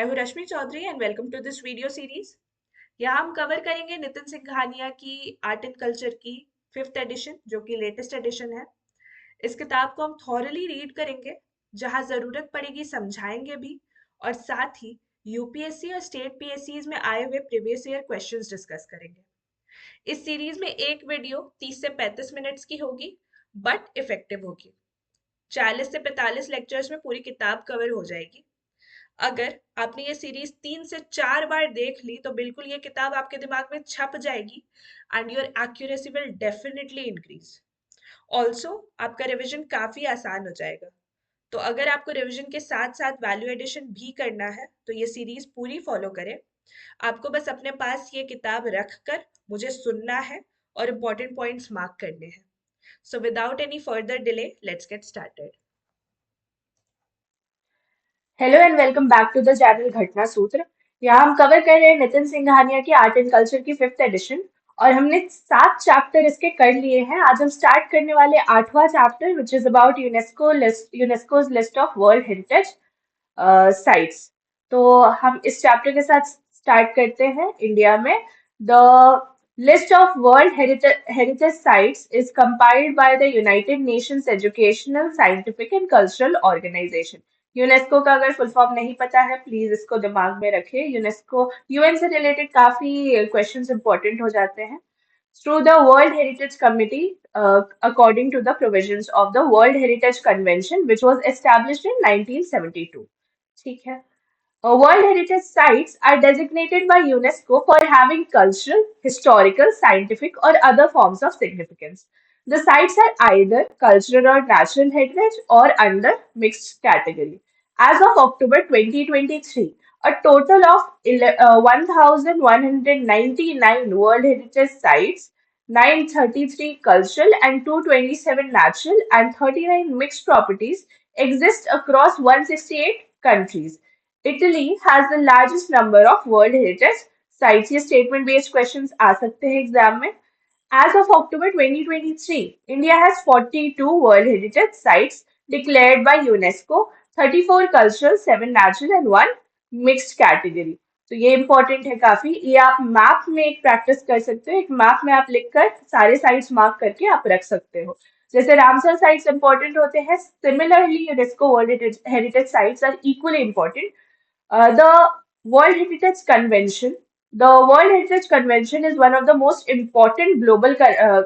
मैं हूँ Rashmi Chaudhary and welcome to this video series. यहाँ हम कवर करेंगे नितिन सिंघानिया की आर्ट एंड कल्चर की फिफ्थ एडिशन जो कि लेटेस्ट एडिशन है। इस किताब को हम थॉरली रीड करेंगे, जहाँ ज़रूरत पड़ेगी समझाएंगे भी, और साथ ही यूपीएससी और स्टेट पीएससीज में आए हुए प्रीवियस ईयर क्वेश्चंस डिस्कस करेंगे। इस सीरीज में एक वीडियो 30 से 35 मिनट्स की होगी, बट इफेक्टिव होगी। 40 से 45 लेक्चर्स में पूरी किताब कवर हो जाएगी। अगर आपने ये सीरीज 3 से 4 बार देख ली तो बिल्कुल ये किताब आपके दिमाग में छप जाएगी and your accuracy will definitely increase. Also आपका रिवीजन काफी आसान हो जाएगा। तो अगर आपको रिवीजन के साथ साथ वैल्यू एडिशन भी करना है तो ये सीरीज पूरी फॉलो करें। आपको बस अपने पास ये किताब रख कर मुझे सुनना है और इम्पोर्टेंट पॉइंट्स मार्क करने हैं। So without any further delay let's get started. Hello and welcome back to the channel Ghatna Sutra. यहाँ हम कवर कर रहे हैं नितिन सिंघानिया की आर्ट एंड कल्चर की फिफ्थ एडिशन और हमने 7 चैप्टर इसके कर लिए हैं। आज हम स्टार्ट करने वाले 8वां chapter which is about UNESCO's list of world heritage sites. तो हम इस चैप्टर के साथ स्टार्ट करते हैं। इंडिया में the list of world heritage sites is compiled by the United Nations Educational Scientific and Cultural Organization. UNESCO का अगर फुल फॉर्म नहीं पता है प्लीज इसको दिमाग में रखें। यूनेस्को यूएन से रिलेटेड काफी क्वेश्चंस इंपॉर्टेंट हो जाते हैं। Through the World Heritage Committee, according to the provisions of the World Heritage Convention, which was established in 1972. ठीक है। World Heritage Sites are designated by UNESCO for having cultural, historical, scientific, or other forms of significance. The sites are either cultural or natural heritage or under mixed category. As of October 2023, a total of 1,199 World Heritage Sites, 933 cultural and 227 natural and 39 mixed properties exist across 168 countries. Italy has the largest number of World Heritage Sites. ये statement based questions आ सकते हैं exam में। As of October 2023, India has 42 World Heritage Sites declared by UNESCO, 34 cultural, 7 natural and 1 mixed category. तो ये important है काफी। ये आप मैप में एक प्रैक्टिस कर सकते हो। एक मैप में आप लिखकर सारे साइट्स मार्क करके आप रख सकते हो। जैसे रामसर साइट्स इंपॉर्टेंट होते हैं, similarly UNESCO world heritage sites are equally important. The World Heritage Convention. The World Heritage Convention is one of the most important global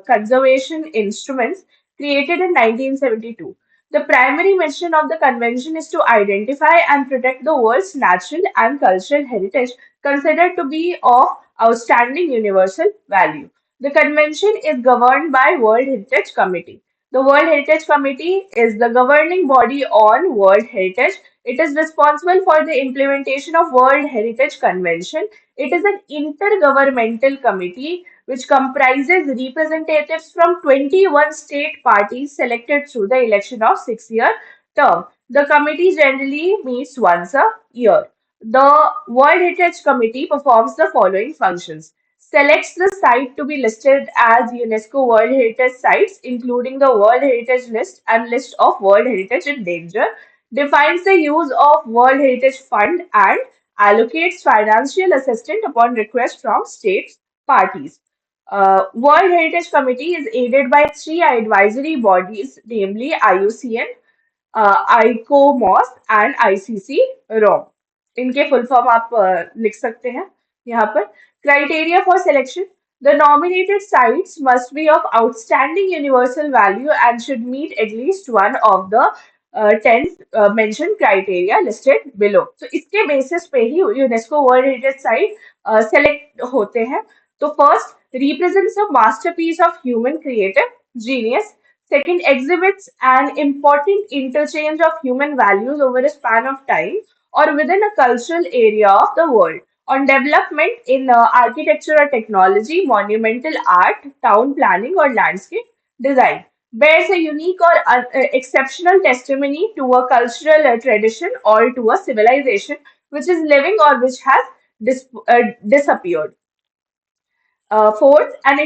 conservation instruments created in 1972. The primary mission of the convention is to identify and protect the world's natural and cultural heritage considered to be of outstanding universal value. The convention is governed by World Heritage Committee. The World Heritage Committee is the governing body on World Heritage. It is responsible for the implementation of World Heritage Convention. It is an intergovernmental committee which comprises representatives from 21 state parties selected through the election of 6-year term. The committee generally meets once a year. The World Heritage Committee performs the following functions: selects the site to be listed as UNESCO World Heritage Sites, including the World Heritage List and list of World Heritage in danger, defines the use of World Heritage Fund and allocates financial assistance upon request from state parties. World Heritage Committee is aided by 3 advisory bodies, namely IUCN, ICOMOS and ICC-ROM. इनके full form आप लिख सकते हैं यहाँ पर। Criteria for selection: the nominated sites must be of outstanding universal value and should meet at least one of the 10 mentioned criteria listed below. तो इसके basis पे ही UNESCO world heritage site select होते हैं। तो first, represents a masterpiece of human creative genius. Second, exhibits an important interchange of human values over a span of time or within a cultural area of the world. On development in architecture or technology, monumental art, town planning, or landscape design. Bears a unique or exceptional testimony to a cultural tradition or to a civilization which is living or which has disappeared. Fourth, an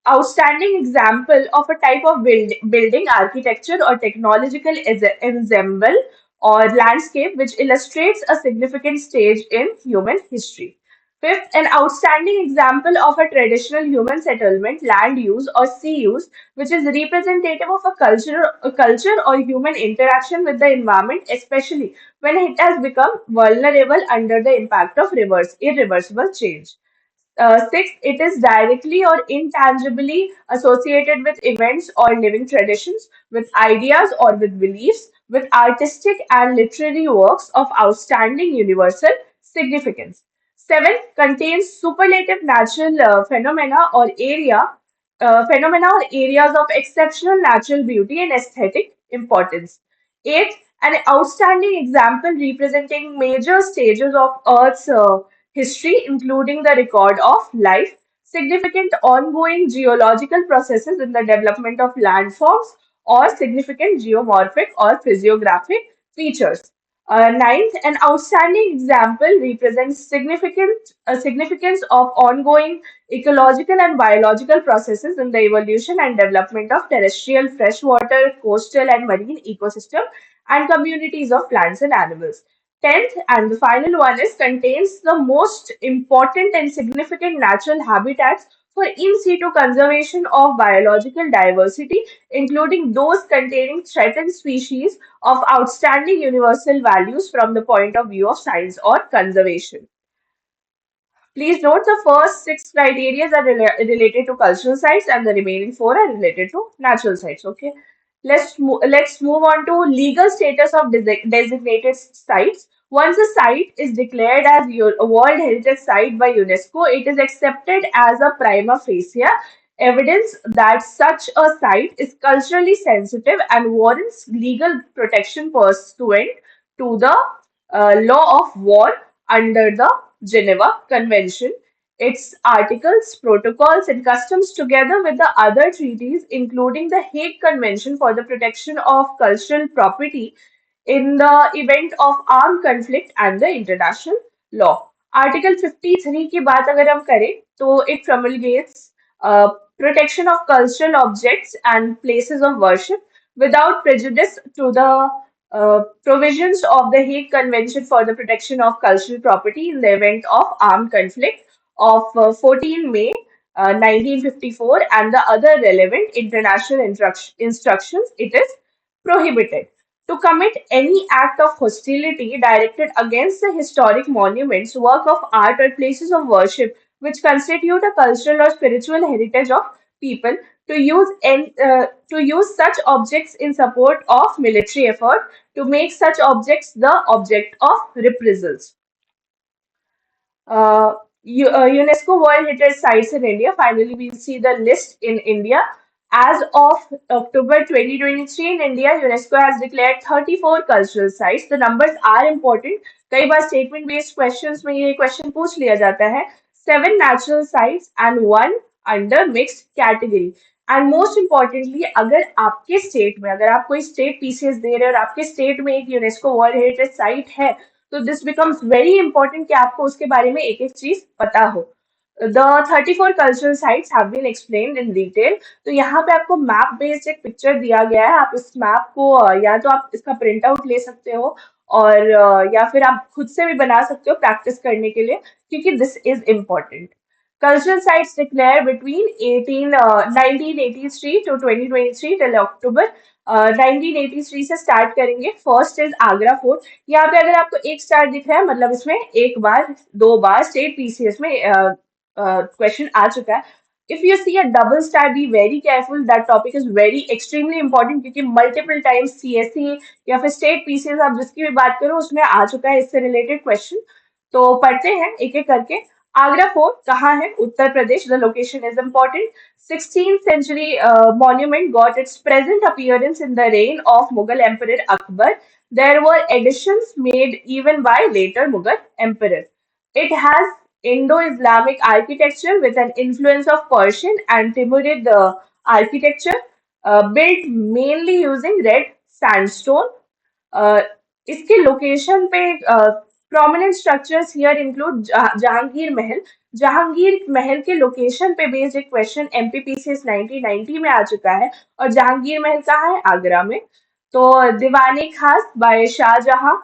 outstanding example of a type of building, architecture, or technological ensemble or landscape, which illustrates a significant stage in human history. Fifth, an outstanding example of a traditional human settlement, land use or sea use, which is representative of a culture or human interaction with the environment, especially when it has become vulnerable under the impact of irreversible change. Sixth, it is directly or intangibly associated with events or living traditions, with ideas or with beliefs, with artistic and literary works of outstanding universal significance. Seventh, contains superlative natural phenomena or areas of exceptional natural beauty and aesthetic importance. Eighth, an outstanding example representing major stages of Earth's history, including the record of life, significant ongoing geological processes in the development of landforms, or significant geomorphic or physiographic features. Ninth, an outstanding example represents significance of ongoing ecological and biological processes in the evolution and development of terrestrial, freshwater, coastal, and marine ecosystem and communities of plants and animals. Tenth, and the final one is contains the most important and significant natural habitats for in situ conservation of biological diversity, including those containing threatened species of outstanding universal values from the point of view of science or conservation. Please note the first six criteria are related to cultural sites and the remaining four are related to natural sites. Okay, let's move on to legal status of designated sites. Once a site is declared as a World Heritage Site by UNESCO, it is accepted as a prima facie evidence that such a site is culturally sensitive and warrants legal protection pursuant to the law of war under the Geneva Convention. Its articles, protocols, and customs, together with the other treaties, including the Hague Convention for the Protection of Cultural Property in the event of armed conflict and the international law. Article 53 की बात अगर हम करें तो it promulgates protection of cultural objects and places of worship without prejudice to the provisions of the Hague Convention for the Protection of Cultural Property in the event of armed conflict of 14 May 1954 and the other relevant international instructions. It is prohibited to commit any act of hostility directed against the historic monuments, work of art, or places of worship which constitute a cultural or spiritual heritage of people, to use such objects in support of military effort, to make such objects the object of reprisals. Uh, UNESCO World Heritage Sites in India. Finally, we'll see the list in India. As of October 2023 in India, UNESCO has declared 34 cultural sites. The numbers are important. कई बार statement based questions में ये question पूछ लिया जाता है. 7 natural sites and 1 under mixed category. And most importantly अगर आपके state में अगर आप कोई स्टेट पीसीएस दे रहे हो और आपके स्टेट में एक यूनेस्को वर्ल्ड हेरिटेज साइट है तो दिस बिकम्स वेरी इंपॉर्टेंट कि आपको उसके बारे में एक एक चीज पता हो. The 34 cultural sites have been explained in detail. तो यहाँ पे आपको मैप बेस्ड एक पिक्चर दिया गया है. आप इस मैप को या तो आप इसका प्रिंट आउट ले सकते हो और या फिर आप खुद से भी बना सकते हो प्रैक्टिस करने के लिए क्योंकि this is important. Cultural sites declared between 1983 to 2023 till October 1983 से स्टार्ट करेंगे. First is Agra fort. यहाँ पे अगर आपको एक स्टार दिख रहा है मतलब इसमें एक बार दो बार स्टेट पीसीएस में क्वेश्चन आ चुका है. If you see a double star, be very careful. That topic is very extremely important क्योंकि multiple times CSE या फिर state PCS आप जिसकी भी बात करो उसमें आ चुका है इससे related question. तो पढ़ते हैं एक एक करके. आगरा फोर्ट कहाँ है? Uttar Pradesh. The location is important. 16th century monument got its present appearance in the reign of Mughal Emperor Akbar. There were additions made even by later Mughal emperor. It has Indo-Islamic architecture with an influence of Persian and Timurid architecture, built mainly using red sandstone. Uh, इसके location पे prominent structures here include Jahangir महल. जहांगीर महल के location पे based एक question MPPCS 1990 में आ चुका है और जहांगीर महल कहाँ है? आगरा में. तो दीवानी खास बाय शाहजहां,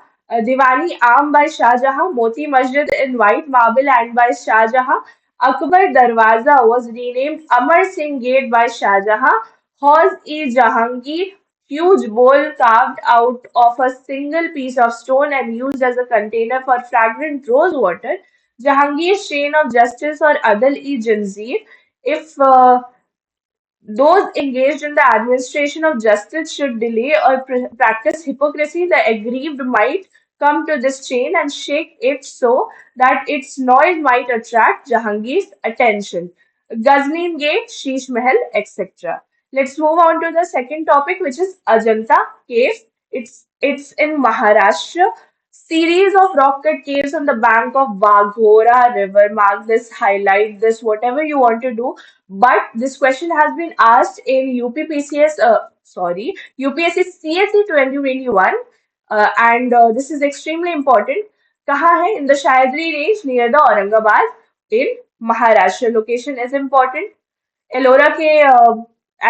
दीवानी आम bye Shahjahan, Moti Masjid in white marble and by Shahjahan, Akbar Darwaza was renamed Amar Singh Gate by Shahjahan, Hauz-e-Jahangir, huge bowl carved out of a single piece of stone and used as a container for fragrant rose water, Jahangir's chain of justice or Adal-e-Janzir, if those engaged in the administration of justice should delay or practice hypocrisy, the aggrieved might come to this chain and shake it so that its noise might attract Jahangir's attention. Ghaznin Gate, Sheesh Mahal, etc. Let's move on to the second topic, which is Ajanta Caves. It's in Maharashtra. Series of rock cut caves on the bank of Baghora River. Mark this, highlight this, whatever you want to do, but this question has been asked in UPSC CSE 2021, and this is extremely important. कहाँ है? In the Shayadri range near the Aurangabad in Maharashtra. Location is important. Ellora के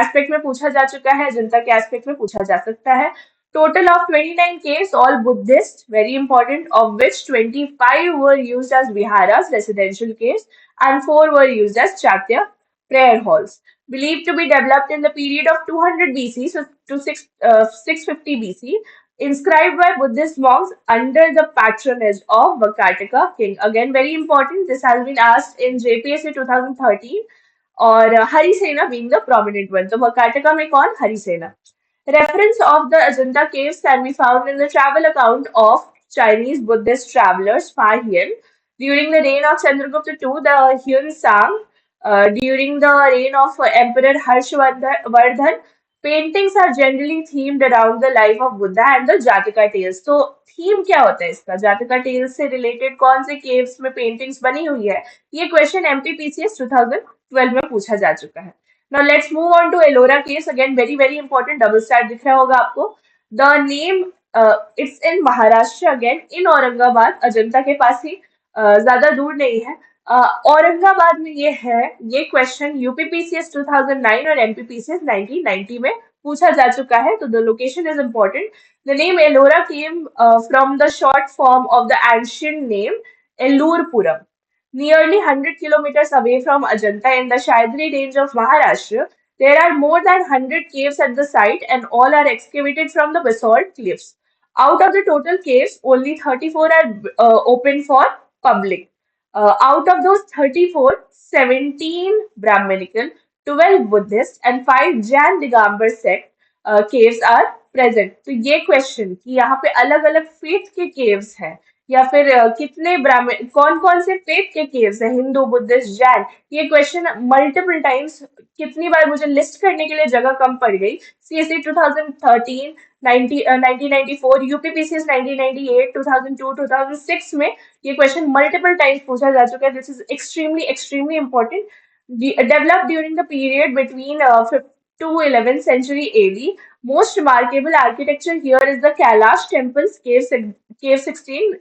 aspect में पूछा जा चुका है, अजंता के aspect में पूछा जा सकता है. Total of 29 caves, all Buddhist, very important, of which 25 were used as viharas, residential caves, and 4 were used as chatya, prayer halls. Believed to be developed in the period of 200 BC so to 650 BC, inscribed by Buddhist monks under the patronage of Vakataka king. Again, very important. This has been asked in JPSC 2013 और Harisena being the prominent one. तो मकाटका में कौन? Harisena. Reference of the Ajanta caves can be found in the travel account of Chinese Buddhist travelers Fa Hien. During the reign of Chandragupta II, the Hyun Sang, during the reign of Emperor Harshvardhan, paintings are generally themed around the life of Buddha and the Jataka tales. तो theme क्या होता है इसका? जातका tales से related कौन से caves में पेंटिंग्स बनी हुई है? ये क्वेश्चन एमपीपीसीएस 2012 में पूछा जा चुका है. Now let's move on to Ellora case. Again, very very important. Double star दिख रहा होगा आपको. The name, it's in Maharashtra again, in Aurangabad, Ajanta के पास ही, ज्यादा दूर नहीं है. औरंगाबाद में ये है. ये क्वेश्चन यूपीपीसीएस 2009 और एमपीपीसीएस 1990 में पूछा जा चुका है. तो the location is important. The name Ellora came from the short form of the ancient name Ellurpuram. Nearly 100 kilometers away from Ajanta in the Shayadri range of Maharashtra, there are more than 100 caves at the site and all are excavated from the basalt cliffs. Out of the total caves, only 34 are open for public. Out of those 34, 17 Brahminical, 12 Buddhist and 5 Jain Digambar sect caves are present. तो ये question कि यहाँ पे अलग अलग faith के caves हैं या फिर कितने ब्राह्मण, कौन कौन से फेथ के केव्स हैं, हिंदू बुद्धिस्ट जैन, ये क्वेश्चन मल्टीपल टाइम्स कितनी बार मुझे लिस्ट करने के लिए जगह कम पड़ गई. सीएससी 2013, 1994, यूपीपीसीएस 1998, 2002, 2006 में ये क्वेश्चन मल्टीपल टाइम्स पूछा जा चुका है. This is extremely extremely important. Developed during the period between 5th to 11th century AD. Most remarkable architecture here is the Kailash Temple's Cave 16,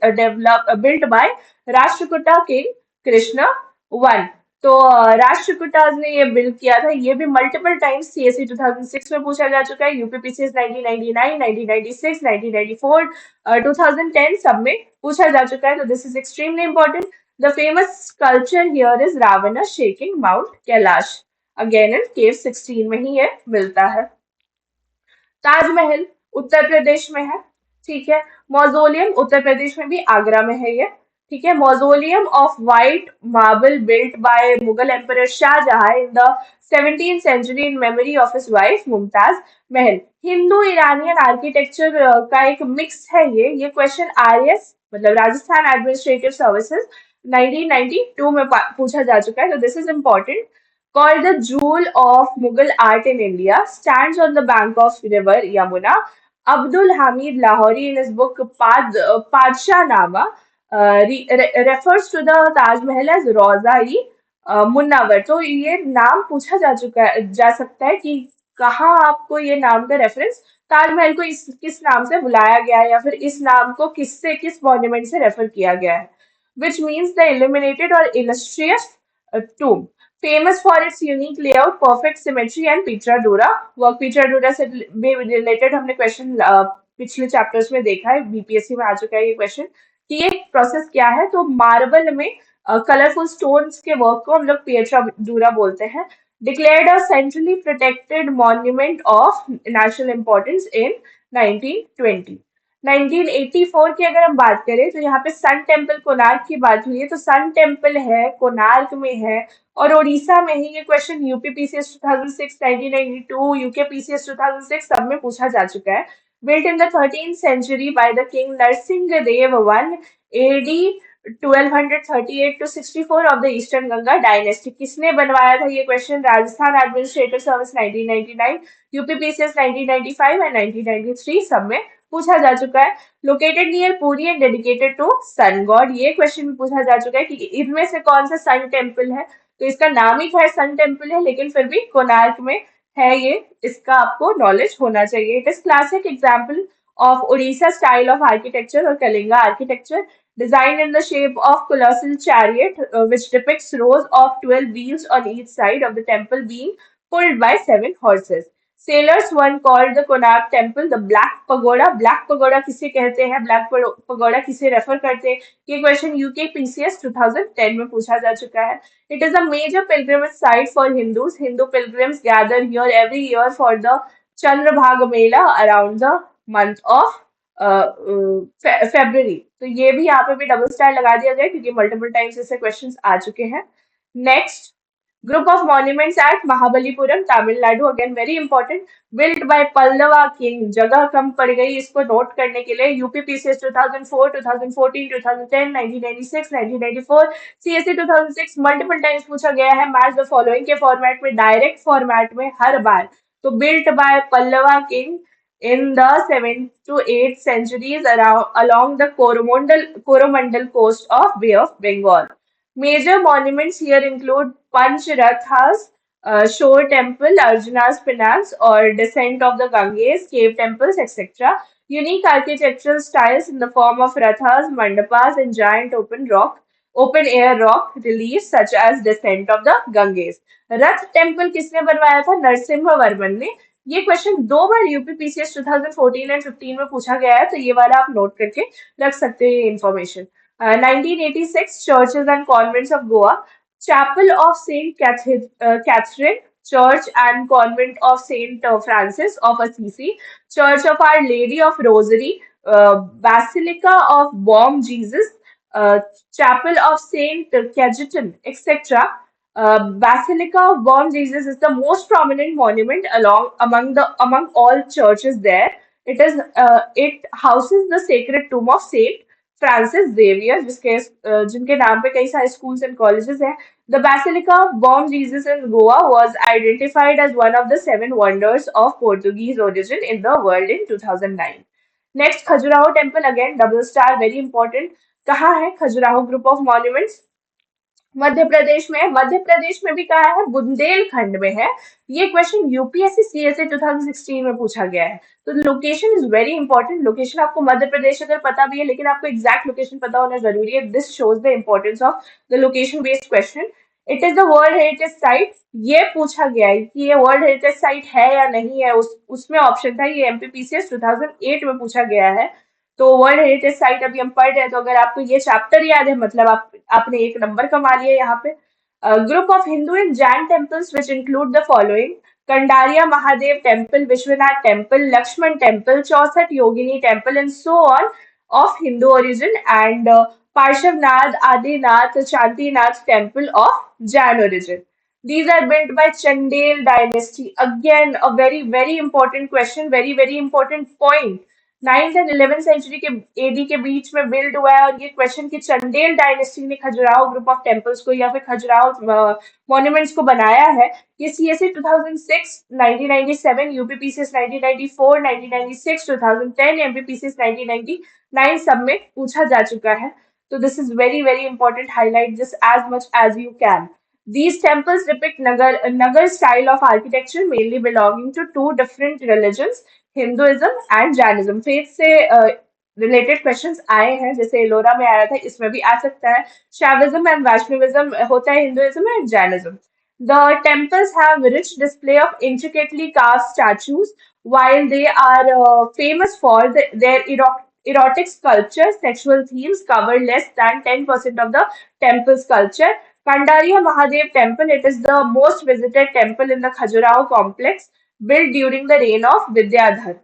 built by Rashtrakuta King Krishna I. तो राष्ट्रकूटाज ने ये build किया था. ये भी multiple times CSC 2006 में पूछा जा चुका है. यूपीपीसीएस 1999, 1996, 1994, 2010 सब में पूछा जा चुका है. तो this is extremely important. The famous sculpture here is Ravana shaking Mount Kailash. Again in Cave 16 में ही ये मिलता है. ताजमहल उत्तर प्रदेश में है. ठीक है. मौजोलियम उत्तर प्रदेश में भी, आगरा में है ये. ठीक है. Mausoleum of white marble built by Mughal emperor Shahjahan in the 17th century in memory of his wife Mumtaz Mahal. Hindu Iranian architecture का एक मिक्स है ये क्वेश्चन आरएस मतलब राजस्थान एडमिनिस्ट्रेटिव सर्विसेज 1992 में पूछा जा चुका है. तो this is important. Called the jewel of Mughal art in India, stands on the bank of river Yamuna. Abdul Hamid Lahori, in his book Padshah Nama, refers to the Taj Mahal as Roza-e Munawar. तो ये नाम पूछा जा सकता है कि कहाँ आपको ये नाम का रेफरेंस, ताजमहल को किस नाम से बुलाया गया है या फिर इस नाम को किस मॉन्यूमेंट से रेफर किया गया है. Which means the illuminated or illustrious tomb. Famous for its unique layout, perfect symmetry and pietra dura work. Pietra dura से भी रिलेटेड हमने क्वेश्चन पिछले चैप्टर्स में देखा है, बीपीएससी में आ चुका है ये क्वेश्चन कि ये प्रोसेस क्या है। तो मार्बल में कलरफुल स्टोन्स के वर्क को हम लोग पिट्राडोरा बोलते हैं। Declared a centrally protected monument of national importance in 1920। 1984 की अगर हम बात करें तो यहाँ पे सन टेम्पल कोणार्क की बात हुई है, तो सन टेम्पल है कोणार्क में है और उड़ीसा में ही। ये क्वेश्चन यूपीपीसीएस 2006, 1992, यूकेपीसीएस 2006 सब में पूछा जा चुका है। Built in the 13th century by the king Narsingadev I AD 1238 to 64 of the Eastern Ganga dynasty। किसने बनवाया था ये question? Rajasthan administrative service 1999, UPPCS 1995 and 1993 सब में पूछा जा चुका है। Located near Puri and dedicated to sun god. ये क्वेश्चन भी पूछा जा चुका है कि इनमें से कौन सा सन टेम्पल है। तो इसका नाम ही खैर सन टेम्पल है, लेकिन फिर भी कोणार्क में है ये, इसका आपको नॉलेज होना चाहिए। It is classic example of Orissa style of architecture और Kalinga architecture, designed in the shape of colossal chariot, which depicts rows of 12 wheels on each side of the temple being pulled by 7 horses. Sailors one called the Konark Temple the Black Pagoda। Black Pagoda किसे कहते हैं, Black Pagoda किसे refer करते हैं, ये question UK PCS 2010 में पूछा जा चुका है। It is a major pilgrimage site for Hindus. Hindu pilgrims gather here every year for the Chandrabhaga Mela around the month of February. तो ये भी यहाँ पे भी डबल स्टार लगा दिया गया क्योंकि मल्टीपल टाइम्स ऐसे क्वेश्चंस आ चुके हैं। Next, group of monuments eight Mahabalipuram Tamil Nadu, again very important, built by Pallava king. जगह कम पड़ गई इसको नोट करने के लिए। यूपीपीसीएस 2004, 2014, 2010, 1996, 1994, सीएससी 2006 मल्टीपल टाइम्स पूछा गया है। मैच द फॉलोइंग के फॉर्मेट में, डायरेक्ट फॉर्मेट में हर बार। तो built by Pallava king in the 7th to 8th centuries along the Coromandel coast of Bay of Bengal. Major monuments here include Panchrathas, Shore Temple, Arjuna's Penance or Descent of the Ganges, cave temples, etc. Unique architectural styles in the form of rathas, mandapas, and giant open air rock reliefs such as Descent of the Ganges. Rath temple किसने बनवाया था? नरसिम्हा वर्मन ने। ये question 2 bar UPPCS 2014 and 15 में पूछा गया है, तो ये वाला आप नोट करके रख सकते हैं ये information. 1986 churches and convents of Goa, chapel of saint Catherine, church and convent of saint Francis of Assisi, church of our lady of Rosary, basilica of Bom Jesus, chapel of Saint Cajetan, etc. Basilica of Bom Jesus is the most prominent monument among all churches there. It houses the sacred tomb of Saint Francis Xavier, जिनके नाम पे कई सारे schools and colleges हैं. The Basilica of Bom Jesus in Goa was identified as one of the 7 wonders of Portuguese origin in the world in 2009. Next, Khajuraho temple, again double star, very important. कहाँ है Khajuraho group of monuments? मध्य प्रदेश में है। मध्य प्रदेश में भी कहा है? बुंदेलखंड में है। ये क्वेश्चन यूपीएससी सीएसए 2016 में पूछा गया है। तो location is very important. Location आपको मध्य प्रदेश अगर पता भी है, लेकिन आपको एग्जैक्ट लोकेशन पता होना जरूरी है। This shows the importance of the location based question. It is the world heritage site. ये पूछा गया है कि ये वर्ल्ड हेरिटेज साइट है या नहीं है। उसमें ऑप्शन था, ये एमपीपीसीएस 2008 में पूछा गया है। तो वर्ल्ड हेरिटेज साइट अभी हम पढ़ रहे हैं, तो अगर आपको ये चैप्टर याद है, मतलब आपने 1 नंबर कमा लिया यहाँ पे। Group of Hindu and Jain temples which include the following: Kandariya Mahadev temple, Vishwanath temple, Lakshman temple, 64 Yogini temple and so on of Hindu origin, and Parshvanath, Adinath, Shantinath temple of Jain origin. These are built by Chandel dynasty. Again, a very, very important question, very, very important point. 9th and 11th century के AD के बीच में build हुआ है, और ये question की Chandel dynasty ने खजुराहो ग्रुप ऑफ टेम्पल्स को या फिर खजुराहो मॉन्यूमेंट्स को बनाया है। ये सीएससी 2006, 1997, यूपीपीसीएस 1994, 1996, 2010, एमपीपीसीएस 1999 सब में पूछा जा चुका है। तो this is very very important, highlight this as much as you can. These temples depict Nagar style of architecture, mainly belonging to 2 different religions, Hinduism and Jainism. Faith से related questions आए हैं, जैसे एलोरा में आया था, इसमें भी आ सकता है। शैविज्म एंड वैष्णविज्म होता है Hinduism and Jainism. The temples have rich display of intricately carved statues, while they are famous for their erotic sculpture. Sexual themes cover less than 10% of the temple sculpture. Kandariya Mahadev Temple, it is the most visited temple in the Khajuraho complex, built during the reign of Vidyadhar.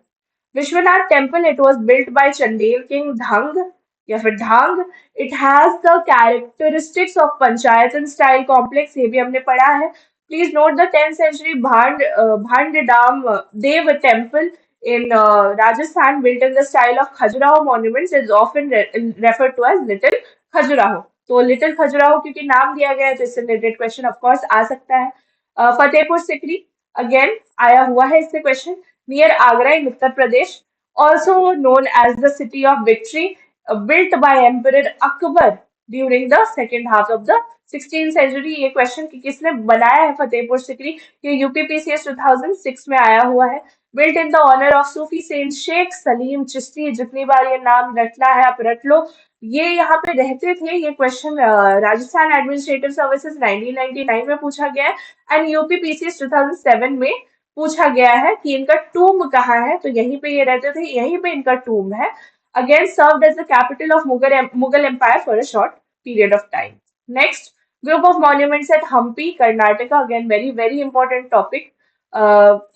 Vishwanath Temple, it was built by Chandel King Dhang या फिर Dhang. It has the characteristics of Panchayatan style complex. ये भी हमने पढ़ा है. Please note the 10th century Bhandadam Dev temple in Rajasthan, built in the style of Khajuraho monuments, is often referred to as Little Khajuraho. तो little Khajuraho क्योंकि नाम दिया गया है तो इससे रिलेटेड क्वेश्चन ऑफ कोर्स आ सकता है. फतेहपुर सिकरी अगेन आया हुआ है इससे question. Near Agra in Uttar Pradesh, also known as the City of Victory, built by Emperor Akbar during the second half of the 16th century. ये क्वेश्चन कि किसने बनाया है फतेहपुर सिकरी, ये यूपीपीसीएस 2006 में आया हुआ है. Built in the honor of Sufi saint Sheikh Salim Chishti. जितनी बार ये नाम रटना है आप रट लो. ये यहाँ पे रहते थे. ये क्वेश्चन राजस्थान एडमिनिस्ट्रेटिव सर्विसेज 1999 में पूछा गया है एंड यूपीपीसीएस 2007 में पूछा गया है कि इनका टूम कहाँ है. तो यहीं पे ये रहते थे, यहीं पे इनका टूम है. Again served as the capital of Mughal empire for a short period of time. Next, group of monuments at Hampi Karnataka. Again very very important topic.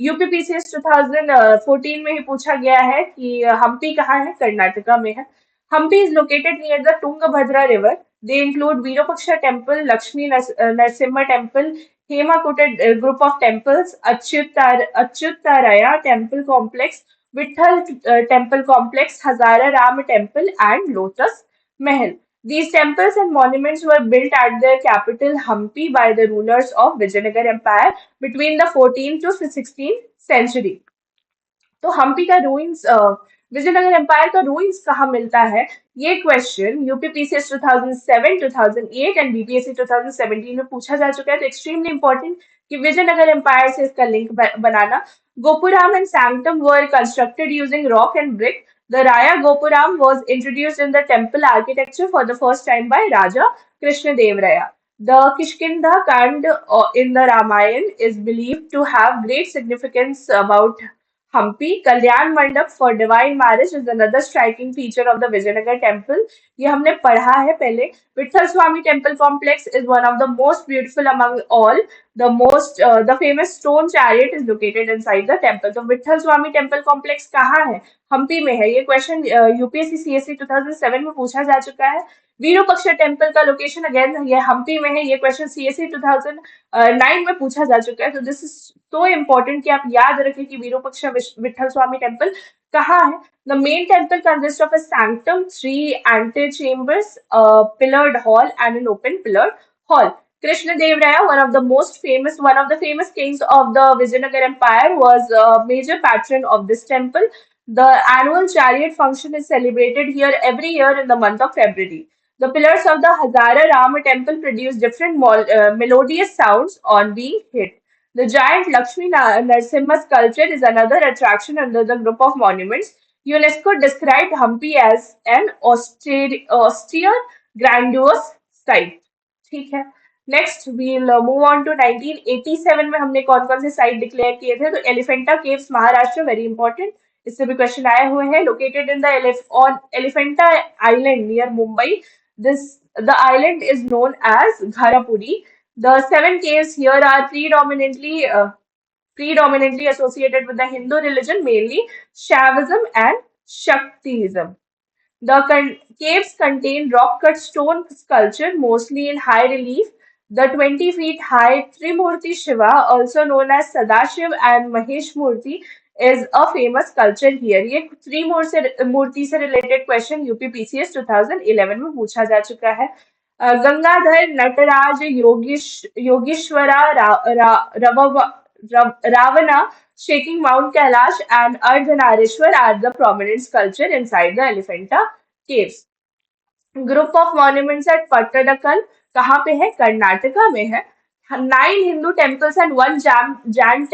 UPPCS 2014 में ही पूछा गया है कि हम्पी कहाँ है, कर्नाटका में है. Hampi is located near the Tungabhadra river. They include Virupaksha Temple, Lakshmi Narsimha Temple, Hemakuta group of temples, Achyutaraya Temple Complex, Vitthal Temple Complex, Hazara Ram Temple, and Lotus Mahal. These temples and monuments were built at their capital Hampi by the rulers of Vijayanagar Empire between the 14th to 16th century. तो हम्पी का ruins, Vijayanagar empire का ruins कहाँ मिलता है, ये question UPPCS 2007, 2008 and BPSC 2017 में पूछा जा चुका है. तो एक्सट्रीमली इंपॉर्टेंट कि विजयनगर एम्पायर से इसका लिंक बनाना. Gopuram and sanctum were constructed using rock and brick. The Raya Gopuram was introduced in the temple architecture for the first time by Raja Krishnadev Raya. The Kishkinda Kand in the Ramayana is believed to have great significance about Hampi. Kalyan Mandap for divine marriage is another striking feature of the Vijayanagar temple. ये हमने पढ़ा है पहले. Vitthal Swami temple complex is one of the most beautiful among all. The famous stone chariot is located inside the temple. तो विठल स्वामी temple complex कहाँ है, हम्पी में है. ये क्वेश्चन यूपीएससी सीएससी 2007 में पूछा जा चुका है. वीरूपक्षा टेम्पल का लोकेशन अगेन ये हम्पी में है. ये क्वेश्चन सीएससी 2009 में पूछा जा चुका है. तो दिस इज सो इम्पोर्टेंट कि आप याद रखें कि वीरूपक्षा विठल स्वामी टेम्पल कहाँ है. The main temple consists of a sanctum, three antechambers, a pillared hall, and an open pillared hall. Krishna Dev Raya, one of the famous kings of the Vijayanagar Empire, was a major patron of this temple. The annual chariot function is celebrated here every year in the month of February. The pillars of the Hazara Rama temple produce different melodious sounds on being hit. The giant Lakshmi Narsimha sculpture is another attraction under the group of monuments. UNESCO described Hampi as an austere grandiose site. ठीक है. Next we'll move on to 1987 में हमने कौन कौन से site declare किए थे. तो Elephanta caves Maharashtra, very important, इससे भी क्वेश्चन आए हुए हैं. Located in the on Elephanta island near Mumbai. This the island is known as Gharapuri. The seven caves here are predominantly associated with the Hindu religion, mainly Shaivism and Shaktism. The caves contain rock-cut stone sculpture, mostly in high relief. The 20 feet high Trimurti Shiva, also known as Sadashiv and Mahesh Murti, is a famous sculpture here. ये त्रिमूर्ति से related question UPPCS 2011 में पूछा जा चुका है. Gangadhar Nataraj योगीश्वरा Ravana shaking Mount Kailash and Ardhanarishwar are the prominent sculpture inside the Elephanta caves. Group of monuments at Pattadakal कहाँ पे है, कर्नाटका में है. 9 Hindu temples and one Jain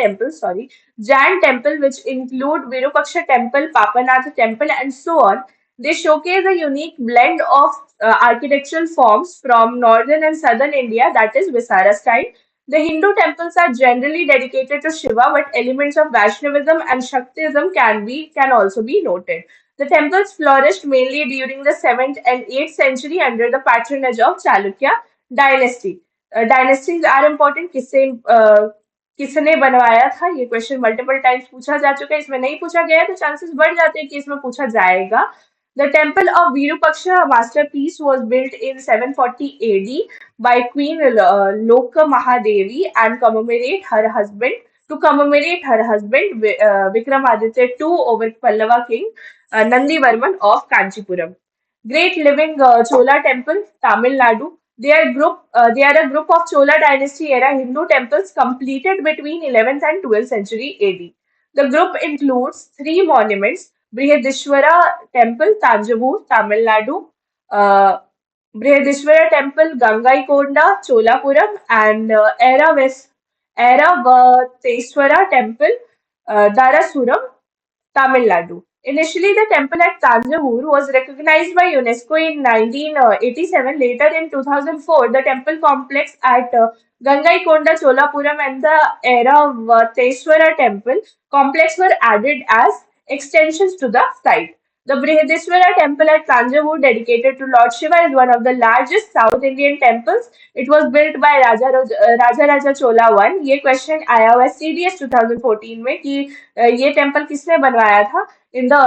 temple, which include Virupaksha temple, Papanath temple, and so on. They showcase a unique blend of architectural forms from northern and southern India, that is Visara style. The Hindu temples are generally dedicated to Shiva, but elements of Vaishnavism and Shaktism can also be noted. The temples flourished mainly during the 7th and 8th century under the patronage of Chalukya dynasty. Dynasties are important. किसने बनवाया था ये question multiple times पूछा जा चुका है, इसमें नहीं पूछा गया है तो चांसेस बढ़ जाते हैं कि इसमें पूछा जाएगा. The temple of Virupaksha, a masterpiece, was built in 740 AD by Queen Loka Mahadevi and commemorate her husband Vikramaditya II over Pallava king Nandivarman of Kanchipuram. Great Living Chola Temple, Tamil Nadu. They are a group of Chola dynasty era Hindu temples completed between 11th and 12th century AD. The group includes three monuments: Brihadishwara Temple, Tanjavur, Tamil Nadu, uh, Brihadishwara Temple, Gangaikonda, Cholapuram, and Airavateswara Temple, Darasuram, Tamil Nadu. Initially, the temple at Tanjavur was recognized by UNESCO in 1987. Later, in 2004, the temple complex at Gangaikonda, Cholapuram, and the Airavateswara temple complex were added as extensions to the site. The Brihadiswara temple at Tanjavur, dedicated to Lord Shiva, is one of the largest South Indian temples. It was built by Raja Raja Chola I. ये question आया हुआ है CDS 2014 में कि ये temple किसने बनवाया था in the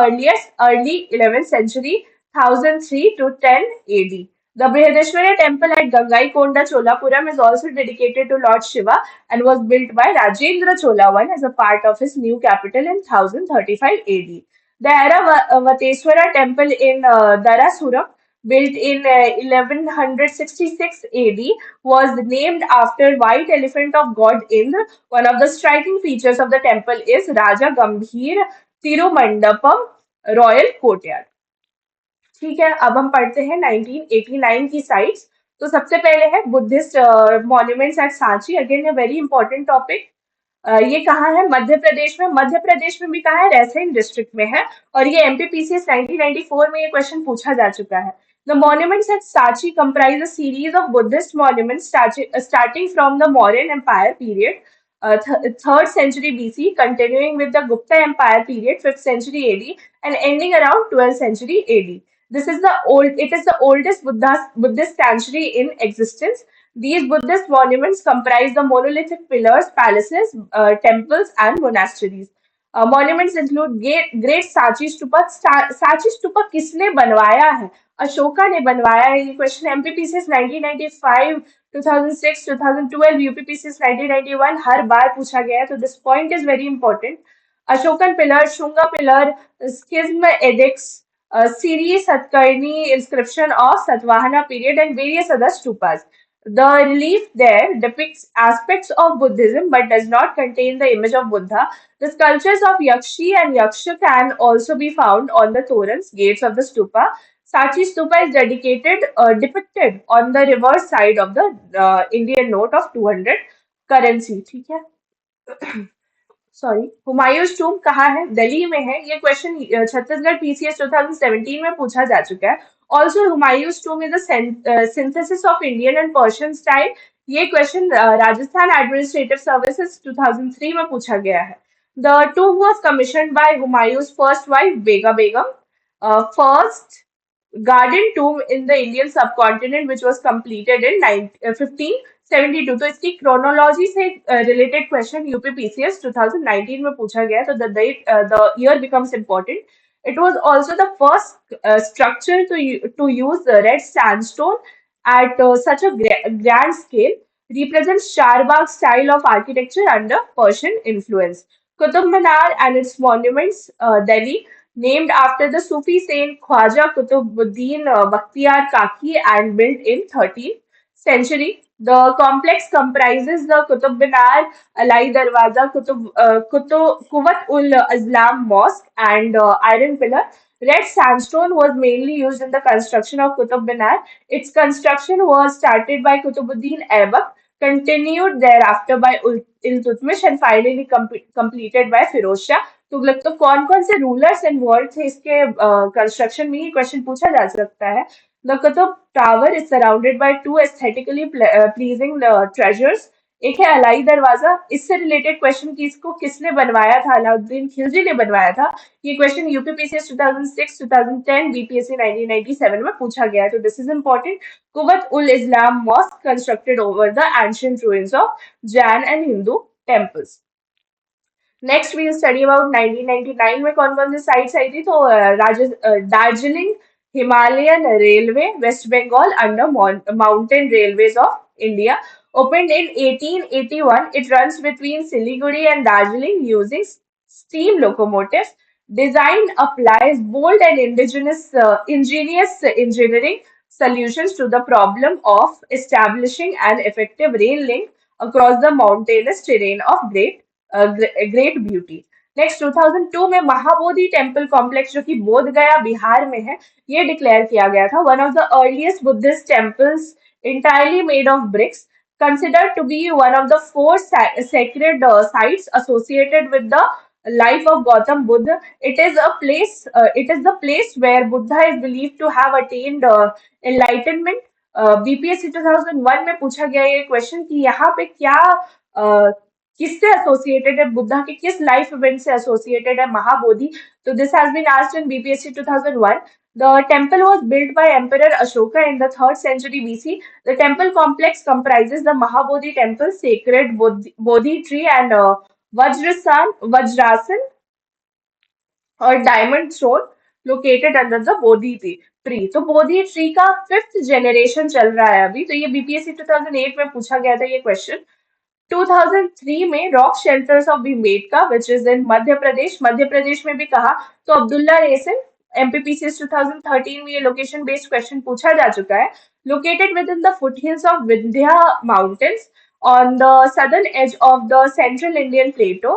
early 11th century 1003 to 10 AD. The Brihadeshwara temple at Gangaikonda, Cholapuram is also dedicated to Lord Shiva and was built by Rajendra Chola I as a part of his new capital in 1035 AD. The Airavateswara temple in Darasuram, built in 1166 AD, was named after white elephant of god Indra. One of the striking features of the temple is Raja Gambhir Tirumandapam royal courtyard. ठीक है, अब हम पढ़ते हैं 1989 की sites. तो सबसे पहले है Buddhist monuments at Sanchi. Again a very important topic. ये कहाँ है? मध्य प्रदेश में. मध्य प्रदेश में भी कहाँ है? रायसेन डिस्ट्रिक्ट में है. और ये एमपीपीसीएस 1994 में ये क्वेश्चन पूछा जा चुका है. The monuments at Sachi comprise a series of Buddhist monuments starting from the Mauryan Empire period, 3rd century BC, continuing with the Gupta Empire period, 5th century AD, and ending around 12th century AD. It is the oldest Buddhist sanctuary in existence. These Buddhist monuments comprise the monolithic pillars, palaces, temples, and monasteries. Monuments include Great Sachi Stupa. Sachi Stupa किसने बनवाया है? अशोका ने बनवाया है. ये question MPPCS 1995, 2006, 2012, UPPCS 1991 हर बार पूछा गया है. तो this point is very important. Ashokan pillar, Shunga pillar, schism edicts, Siri Satkarni inscription of Satvahana period, and various other stupas. The relief there depicts aspects of Buddhism but does not contain the image of Buddha. The sculptures of Yakshi and Yaksha can also be found on the torans, gates of the stupa. Sachi stupa is depicted on the reverse side of the Indian note of 200 currency. ठीक है. Sorry, Humayun's टूम कहाँ है? दिल्ली में है. ये question Chhattisgarh PCS 2017 में पूछा जा चुका है. Also Humayun's tomb is a synthesis of Indian and Persian style. ये क्वेश्चन राजस्थान एडमिनिस्ट्रेटिव सर्विसेज 2003 में पूछा गया है. The tomb was commissioned by Humayun's first wife Bega Begum. First garden tomb in the Indian subcontinent which was completed in 1572. तो इसकी chronology से related question UPPCS 2019 में पूछा गया. तो the year becomes important. It was also the first structure to use the red sandstone at such a grand scale, represents Charbagh style of architecture under Persian influence. Qutub Minar and its monuments, Delhi, named after the Sufi saint Khwaja Qutbuddin Bakhtiyar Kaki and built in 13th century. The complex comprises the Qutub Minar, Alai Darwaza, Kuwat ul Azlam Mosque, and Iron Pillar. Red sandstone was mainly used in the construction of Qutub Minar. Its construction was started by Qutbuddin Aibak, continued thereafter by Iltutmish, and finally completed by Firoz Shah Tughlaq. तो कौन कौन से rulers involve थे इसके construction में, ये question पूछा जा सकता है. The Qutub Tower is surrounded by two aesthetically pleasing treasures, एक है अलाई दरवाजा। इससे रिलेटेड क्वेश्चन की इसको किसने बनवाया था, अलाउद्दीन खिलजी ने बनवाया था। ये क्वेश्चन यूपीपीसीएस 2006, 2010, बीपीएससी 1997 में पूछा गया है, तो this is important. Quwwat ul Islam mosque constructed over the ancient ruins of Jain and Hindu temples. Next we'll study about 1999 में कौन कौन सी साइट्स आई थी, तो Darjeeling Himalayan railway West Bengal under mountain railways of India opened in 1881. It runs between Siliguri and Darjeeling using steam locomotives. Design applies bold and ingenious engineering solutions to the problem of establishing an effective rail link across the mountainous terrain of great beauty. Next 2002 में Mahabodhi temple complex जो कि बोध गया बिहार में है, ये declare किया गया था one of the earliest Buddhist temples entirely made of bricks, considered to be one of the four sacred sites associated with the life of Gautam Buddha. It is a place. It is the place where Buddha is believed to have attained enlightenment. BPSC 2001 में पूछा गया ये question कि यहाँ पे क्या किससे associated है, बुद्धा के किस लाइफ इवेंट से एसोसिएटेड है महाबोधि। तो this has been asked in BPSC 2001. The temple was built by Emperor Ashoka in the 3rd century BC. The temple complex comprises the Mahabodhi temple, sacred Bodhi tree, and Vajrasan और diamond throne located under the Bodhi tree. तो Bodhi tree का 5th generation चल रहा है अभी, तो ये BPSC 2008 में पूछा गया था ये क्वेश्चन। 2003 में rock shelters of Bhimbetka which is in Madhya Pradesh में भी कहा, तो अब्दुल्ला रेसन एमपीपीसीएस 2013 में ये लोकेशन बेस्ड क्वेश्चन पूछा जा चुका है। Located with in the foothills of Vindhya mountains on the southern edge of the central Indian plateau.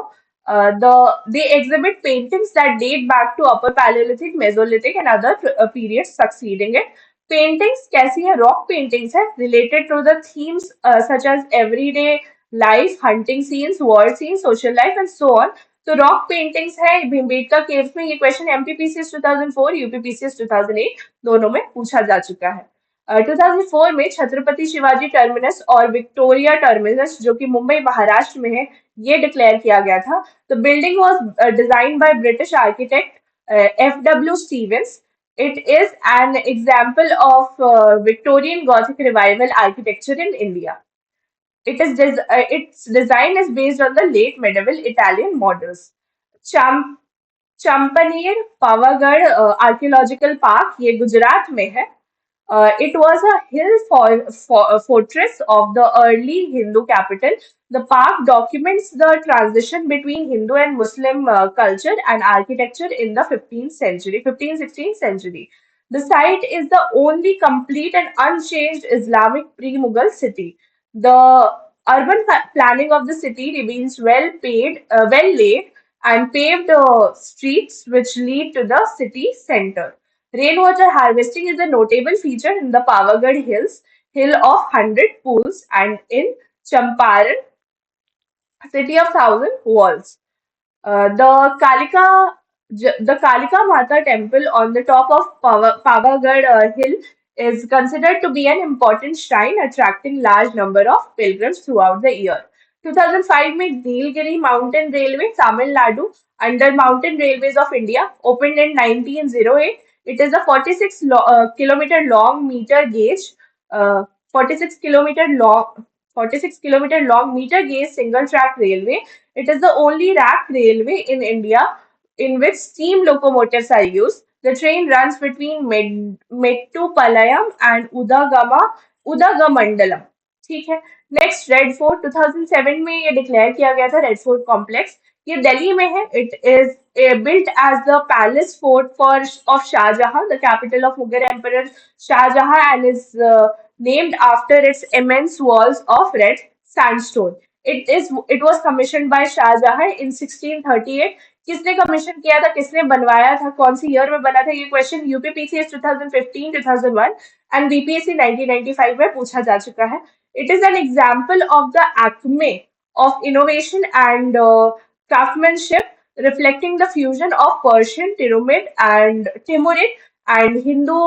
They exhibit paintings that date back to Upper Paleolithic, Mesolithic, and other periods succeeding it. Paintings कैसी है, rock paintings है related to the themes such as everyday life, hunting scenes, war scenes, social life, and so on. तो rock paintings है Bhimbetka caves में। ये question MPPCS 2004, UPPCS 2008 दोनों में पूछा जा चुका है। 2004 में छत्रपति शिवाजी टर्मिनस और विक्टोरिया टर्मिनस जो कि मुंबई महाराष्ट्र में है, ये डिक्लेयर किया गया था। The building was design by British architect F W. Stevens. It is an example of Victorian Gothic revival architecture in India. Its design is based on the late medieval Italian models. Cham Champaner Pavagadh archaeological park, ये गुजरात में है। It was a fortress of the early Hindu capital. The park documents the transition between Hindu and Muslim culture and architecture in the 15th-16th century. The site is the only complete and unchanged Islamic pre-Mughal city. The urban planning of the city reveals well laid and paved streets which lead to the city center. Rainwater harvesting is a notable feature in the Pavagadh Hills, Hill of 100 Pools, and in Champaran, City of Thousand Walls. The Kalika Mata temple on the top of Pavagadh Hill is considered to be an important shrine, attracting large number of pilgrims throughout the year. 2005 में Nilgiri Mountain Railway, Tamil Nadu, under Mountain Railways of India, opened in 1908. It is a 46 kilometer long meter gauge, 46 kilometer long 46 kilometer long meter gauge single track railway. It is the only rack railway in India in which steam locomotives are used. The train runs between Mettupalayam and Udagamandalam. ठीक है। Next red fort 2007 में ये declare किया गया था, red fort complex. ये दिल्ली में है। It is built as the palace fort for of Shahjahan, the capital of Mughal emperor Shahjahan, and is named after its immense walls of red sandstone. It was commissioned by Shah Jahan in 1638. किसने commission किया था, किसने बनवाया था, कौन सी year में बना था, ये क्वेश्चन यूपीपीसीएस 2015, 2001 एंड बीपीएससी 1995 में पूछा जा चुका है। It is an example of the acme of innovation and craftsmanship, reflecting the fusion of Persian, Timurid and Hindu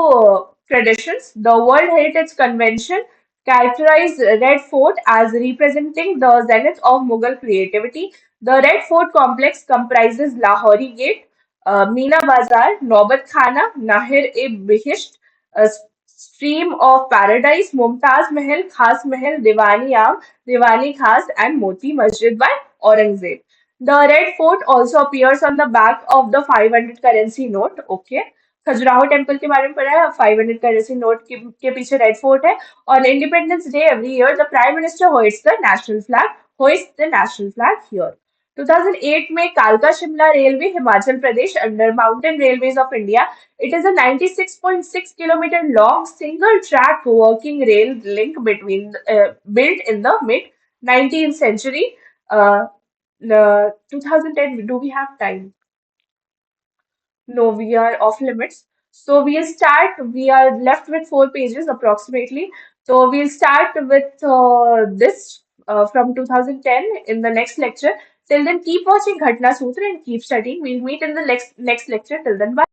traditions. The World Heritage Convention characterize Red Fort as representing the zenith of Mughal creativity. The Red Fort complex comprises Lahori Gate, Meena Bazar, Naubat Khana, Nahir-e-Bihisht, Stream of Paradise, Mumtaz Mahal, Khas Mahal, Diwani Am, Diwani Khas, and Moti Masjid by Aurangzeb. The Red Fort also appears on the back of the 500 currency note. Okay. Khajuraho temple के बारे में पढ़ा है 500 currency note के पीछे red fort है on Independence Day every year, the Prime Minister hoists the national flag here. 2008 में कालका Shimla railway Himachal Pradesh under Mountain Railways of India. It is a 96.6 kilometer long single track working rail link built in the mid 19th century. Uh, 2010, do we have time? No, we are off limits. So we are left with 4 pages approximately. So we'll start with this from 2010 in the next lecture. Till then, keep watching Ghatna Sutra and keep studying. We'll meet in the next lecture. Till then, bye.